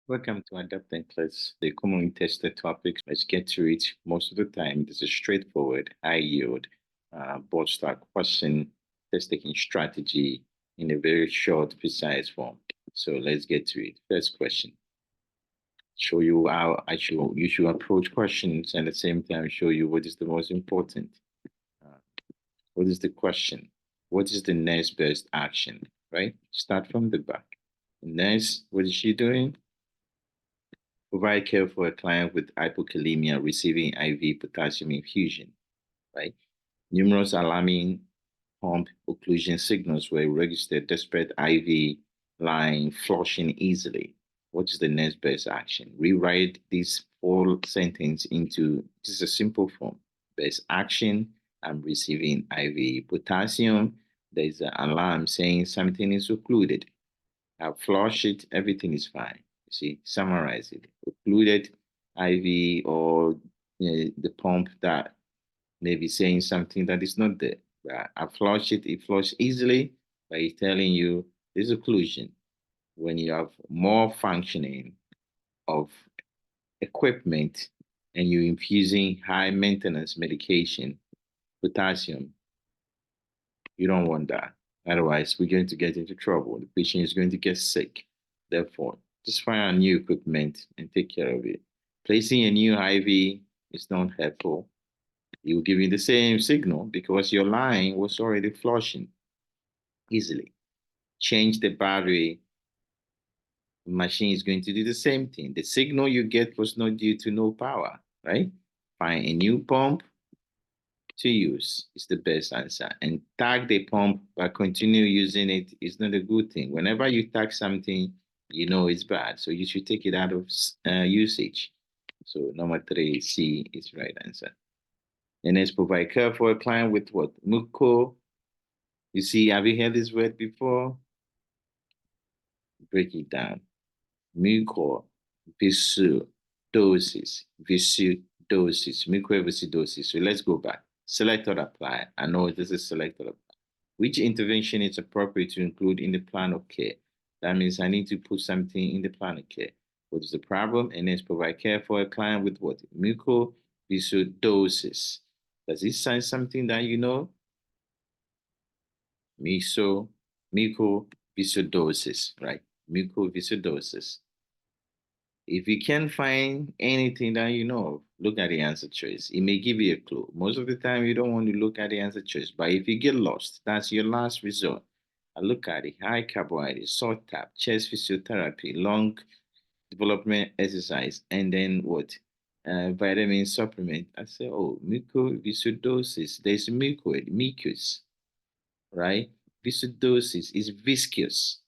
Welcome to Adapting Class, the commonly tested topics. Let's get to it. Most of the time, this is straightforward, high yield, board start question, test taking strategy in a very short, precise form. So let's get to it. First question. Show you how you should approach questions and at the same time show you what is the most important. What is the question? What is the next best action? Right? Start from the back. Next, what is she doing? Provide care for a client with hypoglycemia receiving IV potassium infusion, right? Numerous alarming pump occlusion signals were registered despite IV line flushing easily. What is the next best action? Rewrite this whole sentence into just a simple form. Best action, I'm receiving IV potassium. There's an alarm saying something is occluded. I've flushed it, everything is fine. You see, summarize it. Occluded IV or the pump that may be saying something that is not there. I flush it flushes easily by telling you this occlusion. When you have more functioning of equipment and you're infusing high maintenance medication, potassium, you don't want that. Otherwise, we're going to get into trouble. The patient is going to get sick. Therefore, just find a new equipment and take care of it. Placing a new IV is not helpful. It will give you the same signal because your line was already flushing easily. Change the battery, the machine is going to do the same thing. The signal you get was not due to no power, right? Find a new pump to use is the best answer. And tag the pump but continue using it is not a good thing. Whenever you tag something, you know it's bad. So you should take it out of usage. So number 3C is the right answer. And let's provide care for a client with what? Muco. You see, have you heard this word before? Break it down. Mucoviscidosis. Mucoviscidosis. So let's go back. Select or apply. I know this is select or apply. Which intervention is appropriate to include in the plan of care? That means I need to put something in the plan of care. What is the problem? And let's provide care for a client with what? Mucoviscidosis. Does this sound something that you know? Mucoviscidosis, right? Mucoviscidosis. If you can't find anything that you know, look at the answer choice. It may give you a clue. Most of the time, you don't want to look at the answer choice, but if you get lost, that's your last resort. I look at it, high carbohydrate, salt tap, chest physiotherapy, lung development exercise, and then what? Vitamin supplement. I say, oh, mucoviscidosis. There's mucus, right? Viscidosis is viscous,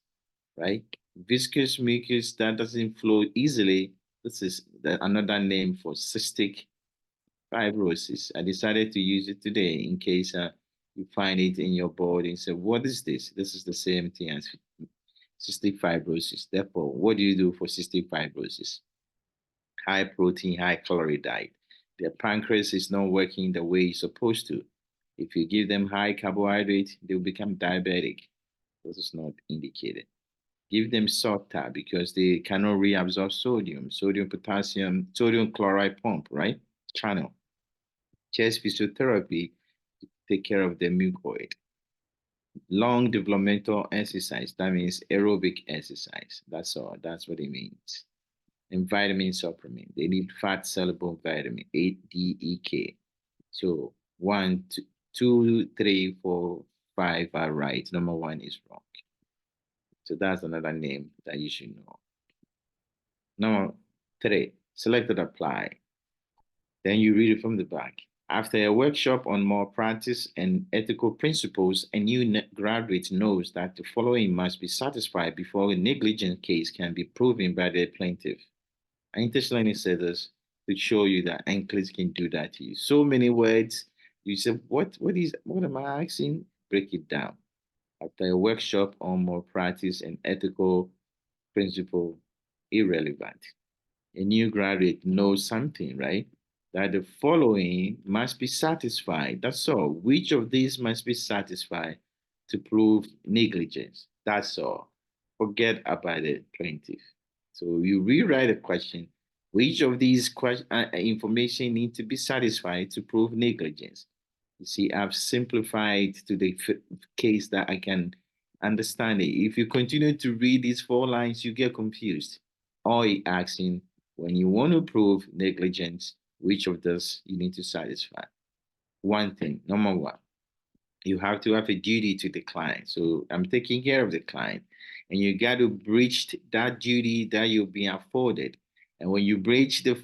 right? Viscous mucus that doesn't flow easily. This is another name for cystic fibrosis. I decided to use it today in case you find it in your body and say, what is this? This is the same thing as cystic fibrosis. Therefore, what do you do for cystic fibrosis? High protein, high calorie diet. Their pancreas is not working the way it's supposed to. If you give them high carbohydrate, they'll become diabetic. This is not indicated. Give them salt tab because they cannot reabsorb sodium, potassium, sodium chloride pump, right? Channel. Chest physiotherapy to take care of the mucoid. Long developmental exercise, that means aerobic exercise. That's all. That's what it means. And vitamin supplement. They need fat soluble vitamin, 8 DEK. So 1, 2, 3, 4, 5 are right. Number 1 is wrong. So that's another name that you should know. Number 3, select or apply. Then you read it from the back. After a workshop on malpractice and ethical principles, a new graduate knows that the following must be satisfied before a negligence case can be proven by the plaintiff. I intentionally said this to show you that NCLEX can do that to you. So many words. You say, what am I asking? Break it down. After a workshop on malpractice and ethical principle, irrelevant. A new graduate knows something, right? That the following must be satisfied. That's all. Which of these must be satisfied to prove negligence? That's all. Forget about the plaintiff. So you rewrite a question. Which of these information need to be satisfied to prove negligence? You see, I've simplified to the case that I can understand it. If you continue to read these 4 lines, you get confused. Or asking, when you want to prove negligence, which of those you need to satisfy? One thing, number one, you have to have a duty to the client. So I'm taking care of the client, and you got to breach that duty that you're being afforded. And when you breach the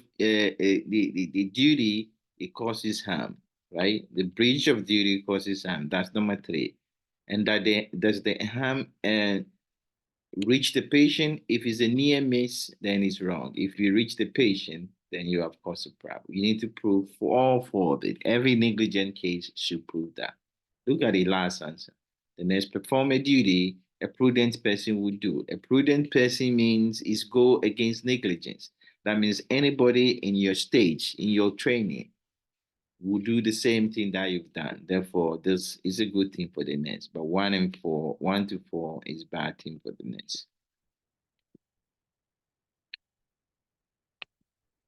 duty, it causes harm, right? The breach of duty causes harm. That's number three. And does the harm reach the patient? If it's a near miss, then it's wrong. If you reach the patient, then you have caused a problem. You need to prove for all 4 of it. Every negligent case should prove that. Look at the last answer. The next, perform a duty a prudent person would do. A prudent person means is go against negligence. That means anybody in your stage, in your training, will do the same thing that you've done. Therefore, this is a good thing for the nurse. But 1 to 4 is bad thing for the nurse.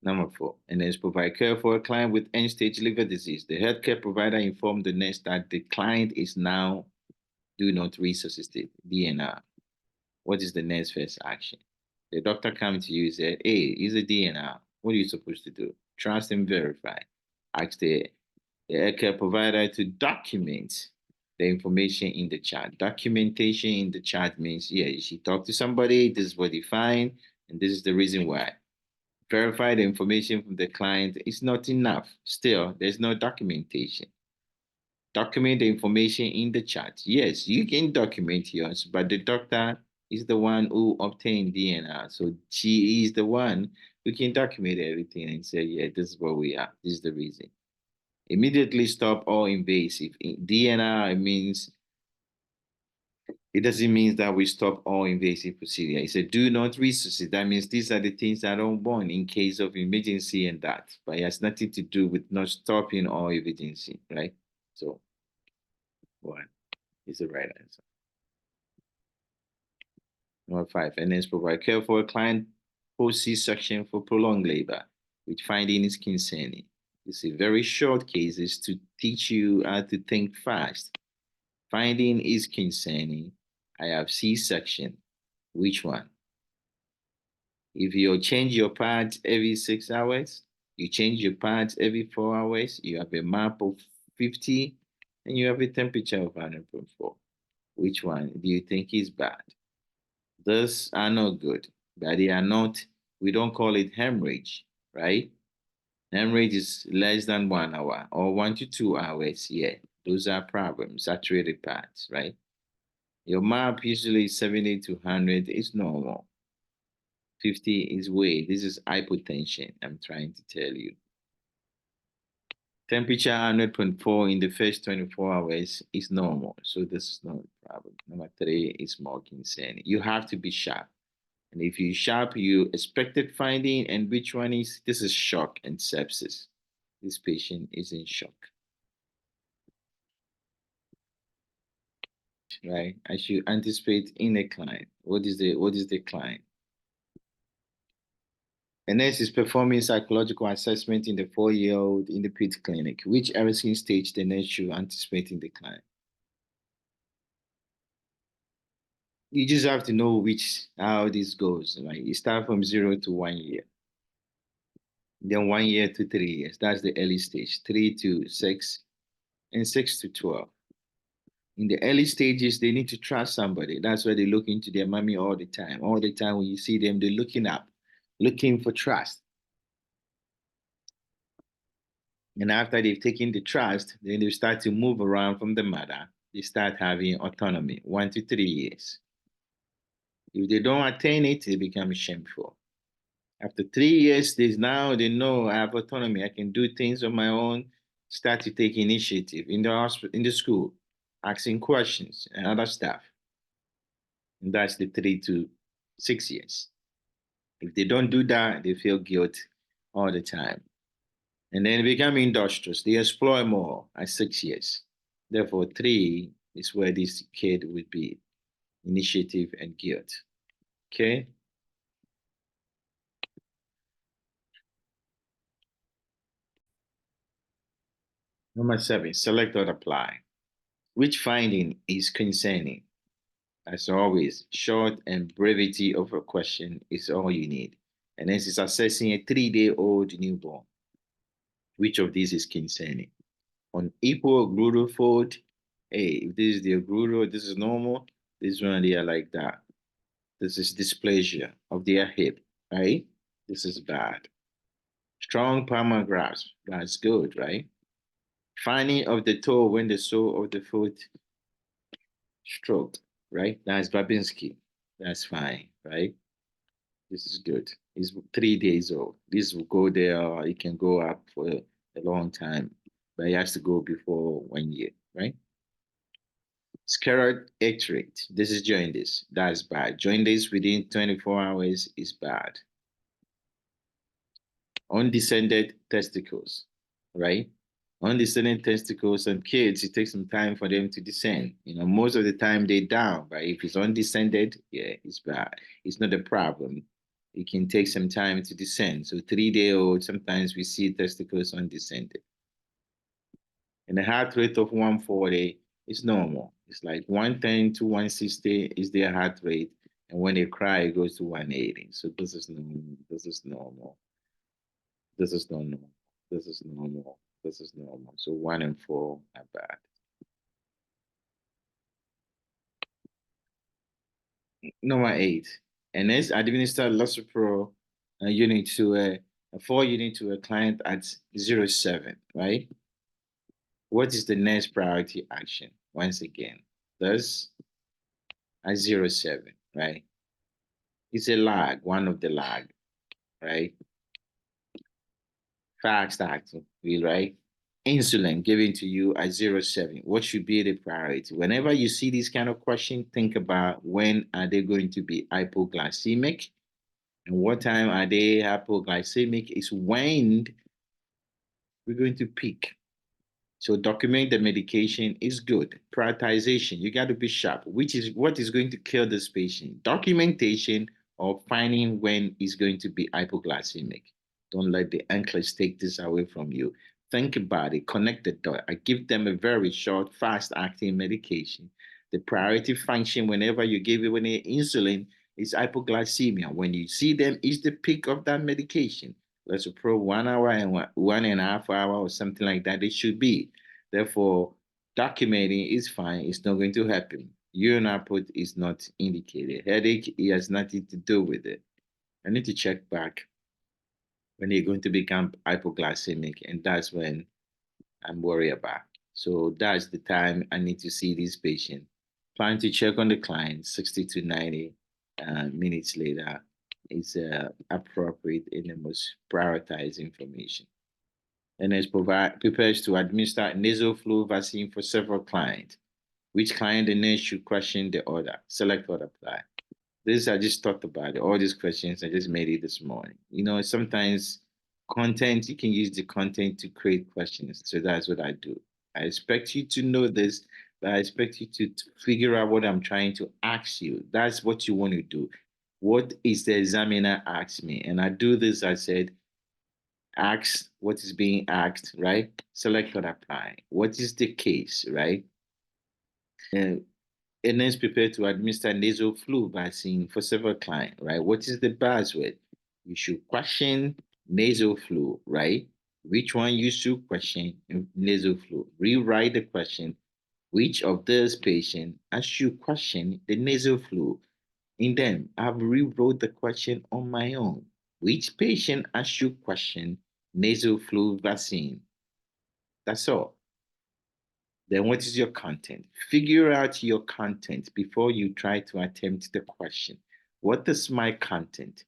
Number 4, and nurse provide care for a client with end-stage liver disease. The healthcare provider informed the nurse that the client is now do not resuscitate, DNR. What is the nurse first action? The doctor comes to you and said, hey, is a DNR. What are you supposed to do? Trust and verify. Ask the healthcare provider to document the information in the chart. Documentation in the chart means, yeah, she talked to somebody, this is what he find, and this is the reason why. Verify the information from the client is not enough. Still, there's no documentation. Document the information in the chart. Yes, you can document yours, but the doctor is the one who obtained DNR. So she is the one who can document everything and say, yeah, this is what we are. This is the reason. Immediately stop all invasive. DNR means, it doesn't mean that we stop all invasive procedure. It said do not resuscitate. That means these are the things that are born in case of emergency and that. But it has nothing to do with not stopping all emergency, right? So 1 is the right answer. Number 5, NS provide care for a client post C-section for prolonged labor, which finding is concerning. It's a very short cases to teach you how to think fast. Finding is concerning. I have C-section. Which one? If you change your pads every 6 hours, you change your pads every 4 hours, you have a map of 50, and you have a temperature of 100.4. Which one do you think is bad? Those are not good, but they are not, we don't call it hemorrhage, right? Hemorrhage is less than 1 hour or 1 to 2 hours. Yeah, those are problems, saturated pads, right? Your map usually 70 to 100 is normal. 50 is way. This is hypotension, I'm trying to tell you. Temperature 100.4 in the first 24 hours is normal. So this is not a problem. Number 3 is more concerning. You have to be sharp. And if you sharp, you expected finding, and which one is, this is shock and sepsis. This patient is in shock. Right? I should anticipate in a client. What is the client? A nurse is performing psychological assessment in the 4-year-old in the ped clinic. Which Erikson stage the nurse should anticipate in the client? You just have to know how this goes. Right? You start from 0 to 1 year. Then 1 year to 3 years. That's the early stage. 3 to 6 and 6 to 12. In the early stages, they need to trust somebody. That's why they look into their mommy all the time. All the time when you see them, they're looking up, looking for trust. And after they've taken the trust, then they start to move around from the mother. They start having autonomy, 1 to 3 years. If they don't attain it, they become shameful. After 3 years, they know I have autonomy. I can do things on my own. Start to take initiative in the hospital, in the school, asking questions and other stuff. And that's the 3 to 6 years. If they don't do that, they feel guilt all the time. And then become industrious. They explore more at 6 years. Therefore, 3 is where this kid would be initiative and guilt. Okay? Number 7, select or apply. Which finding is concerning? As always, short and brevity of a question is all you need. And this is assessing a 3-day-old newborn. Which of these is concerning? On equal gluteal fold, hey, if this is the gluteal, this is normal. This one, they are like that. This is dysplasia of their hip, right? This is bad. Strong palmar grasp, that's good, right? Finding of the toe when the sole of the foot stroked, right? That's Babinski. That's fine, right? This is good. It's 3 days old. This will go there. It can go up for a long time, but it has to go before 1 year, right? Steroid iterate. This is jaundice. That's bad. Jaundice within 24 hours is bad. Undescended testicles, right? Undescended testicles and kids, it takes some time for them to descend. Most of the time they're down, but if it's undescended, yeah, it's bad. It's not a problem. It can take some time to descend. So 3-day-old, sometimes we see testicles undescended. And the heart rate of 140 is normal. It's like 110 to 160 is their heart rate. And when they cry, it goes to 180. So this is normal. This is normal. This is normal. This is normal. This is normal. So 1 and 4 are bad. Number 8. And let's administer Lispro unit to a 4 unit to a client at 0.7, right? What is the next priority action? Once again, this at 0.7, right? It's a lag, one of the lag, right? Fast acting, right? Insulin given to you at 0.7. What should be the priority? Whenever you see this kind of question, think about when are they going to be hypoglycemic and what time are they hypoglycemic is when we're going to peak. So document the medication is good. Prioritization, you got to be sharp. Which is what is going to kill this patient? Documentation or finding when is going to be hypoglycemic. Don't let the NCLEX take this away from you. Think about it. Connect the dot. I give them a very short, fast-acting medication. The priority function whenever you give it insulin is hypoglycemia. When you see them, is the peak of that medication. Let's approve 1 hour and 1.5 hours or something like that. It should be. Therefore, documenting is fine. It's not going to happen. Urine output is not indicated. Headache, it has nothing to do with it. I need to check back when you're going to become hypoglycemic, and that's when I'm worried about. So that's the time I need to see this patient. Plan to check on the client 60 to 90 minutes later is appropriate in the most prioritized information. And is prepares to administer nasal flu vaccine for several clients. Which client the nurse should question the order, select or apply. This I just talked about it. All these questions I just made it this morning. Sometimes content, you can use the content to create questions. So that's what I do. I expect you to know this, but I expect you to figure out what I'm trying to ask you. That's what you want to do. What is the examiner asked me? And I do this, I said, ask what is being asked, right? Select or apply. What is the case, right? And is prepared to administer nasal flu vaccine for several clients, right? What is the buzzword? You should question nasal flu, right? Which one you should question nasal flu? Rewrite the question. Which of those patients I should question the nasal flu? And then I've rewrote the question on my own. Which patient I should question nasal flu vaccine? That's all. Then what is your content? Figure out your content before you try to attempt the question. What is my content?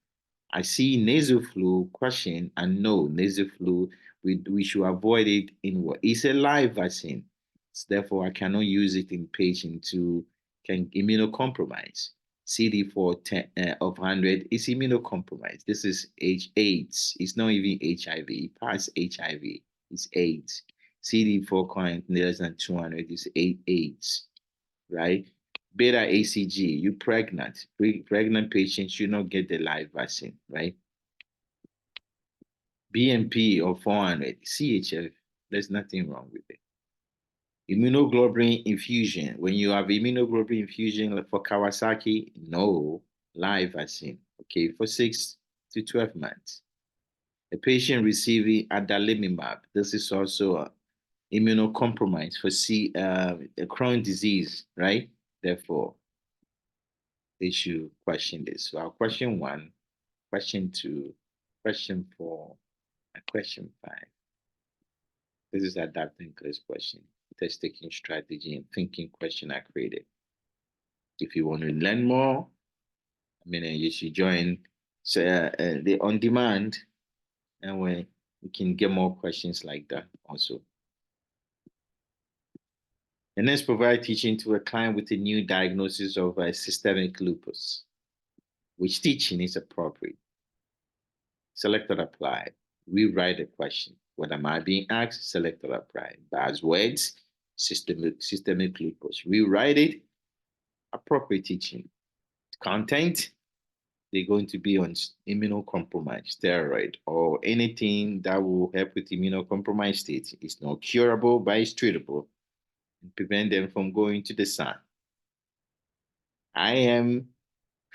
I see nasal flu question and no nasal flu. We should avoid it in what? It's a live vaccine. So therefore, I cannot use it in patients who can immunocompromise. CD4 of 100 is immunocompromised. This is AIDS. It's not even HIV. It passed HIV. It's AIDS. CD4 count less than 200 is AIDS, right? Beta ACG, you pregnant. Pregnant patients should not get the live vaccine, right? BNP of 400, CHF There's nothing wrong with it. Immunoglobulin infusion. When you have immunoglobulin infusion like for Kawasaki, no, live vaccine. Okay, for 6 to 12 months. A patient receiving adalimumab. This is also immunocompromised for Crohn's disease, right? Therefore, they should question this. So our question 1, question 2, question 4, and question 5. This is adapting class question, test taking strategy, and thinking question I created. If you want to learn more, you should join the on demand, and where you can get more questions like that also. And next, provide teaching to a client with a new diagnosis of systemic lupus. Which teaching is appropriate? Select or apply. Rewrite the question. What am I being asked? Select or apply. Buzzwords, systemic lupus. Rewrite it. Appropriate teaching. Content, they're going to be on immunocompromised, steroid, or anything that will help with immunocompromised state. It's not curable, but it's treatable and prevent them from going to the sun. IM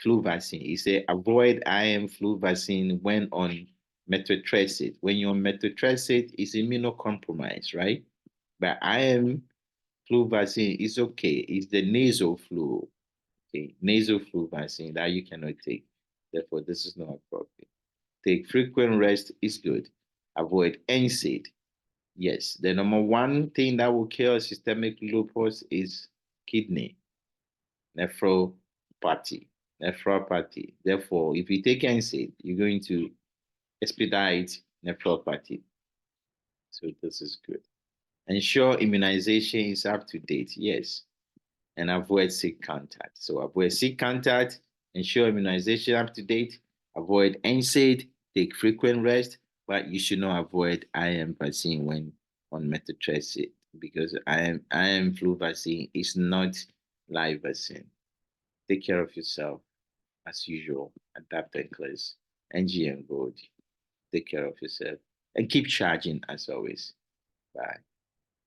flu vaccine. He said avoid IM flu vaccine when on methotrexate. When you're on methotrexate, it's immunocompromised, right? But IM flu vaccine is okay. It's the nasal flu, okay? Nasal flu vaccine that you cannot take. Therefore, this is not appropriate. Take frequent rest is good. Avoid NSAID. Yes, the number one thing that will kill systemic lupus is kidney nephropathy. Therefore, if you take NSAID, you're going to expedite nephropathy. So this is good. Ensure immunization is up to date. Yes. And avoid sick contact. So avoid sick contact, ensure immunization up to date, avoid NSAID, take frequent rest, but you should not avoid IM vaccine when on methotrexate because IM flu vaccine is not live vaccine. Take care of yourself as usual. Adapt and class. NGN Gold. Take care of yourself and keep charging as always. Bye.